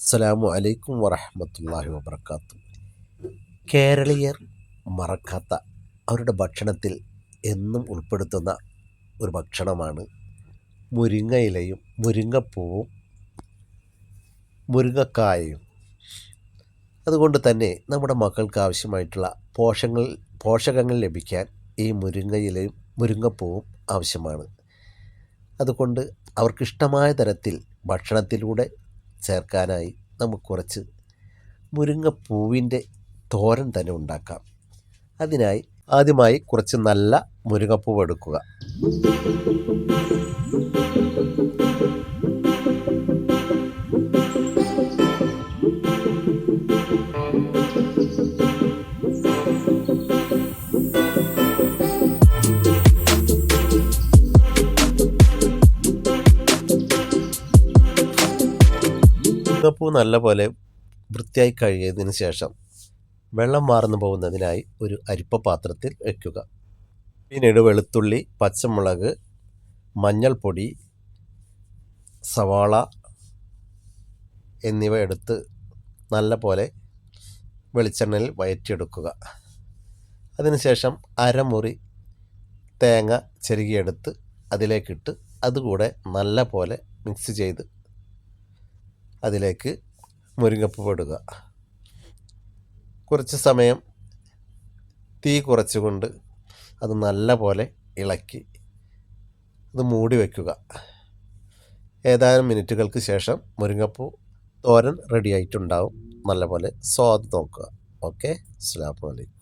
അസ്സലാമു അലൈക്കും വറഹ്മത്തുള്ളാഹി വബർക്കാത്തു. കേരളീയർ മറക്കാത്ത അവരുടെ ഭക്ഷണത്തിൽ എന്നും ഉൾപ്പെടുത്തുന്ന ഒരു ഭക്ഷണമാണ് മുരിങ്ങയിലയും മുരിങ്ങപ്പൂവും മുരിങ്ങക്കായയും. അതുകൊണ്ട് തന്നെ നമ്മുടെ മക്കൾക്ക് ആവശ്യമായിട്ടുള്ള പോഷകങ്ങൾ ലഭിക്കാൻ ഈ മുരിങ്ങയിലയും മുരിങ്ങപ്പൂവും ആവശ്യമാണ്. അതുകൊണ്ട് അവർക്കിഷ്ടമായ തരത്തിൽ ഭക്ഷണത്തിലൂടെ ചേർക്കാനായി നമുക്ക് കുറച്ച് മുരിങ്ങപ്പൂവിൻ്റെ തോരൻ തന്നെ ഉണ്ടാക്കാം. അതിനായി ആദ്യമായി കുറച്ച് നല്ല മുരിങ്ങപ്പൂവ് എടുക്കുക. മുരിങ്ങപ്പൂ നല്ലപോലെ വൃത്തിയായി കഴുകിയതിന് ശേഷം വെള്ളം വാർന്നു പോകുന്നതിനായി ഒരു അരിപ്പ പാത്രത്തിൽ വയ്ക്കുക. പിന്നീട് വെളുത്തുള്ളി, പച്ചമുളക്, മഞ്ഞൾപ്പൊടി, സവാള എന്നിവ എടുത്ത് നല്ലപോലെ വെളിച്ചെണ്ണയിൽ വഴറ്റിയെടുക്കുക. അതിനുശേഷം അരമുറി തേങ്ങ ചെരുകിയെടുത്ത് അതിലേക്കിട്ട് അതുകൂടെ നല്ലപോലെ മിക്സ് ചെയ്ത് അതിലേക്ക് മുരിങ്ങപ്പൂ ഇടുക. കുറച്ച് സമയം തീ കുറച്ചുകൊണ്ട് അത് നല്ലപോലെ ഇളക്കി അത് മൂടി വയ്ക്കുക. ഏതാനും മിനിറ്റുകൾക്ക് ശേഷം മുരിങ്ങപ്പൂ തോരൻ റെഡിയായിട്ടുണ്ടാവും. നല്ലപോലെ സ്വാദ് നോക്കുക. ഓക്കെ, അസ്സലാമു അലൈക്കും.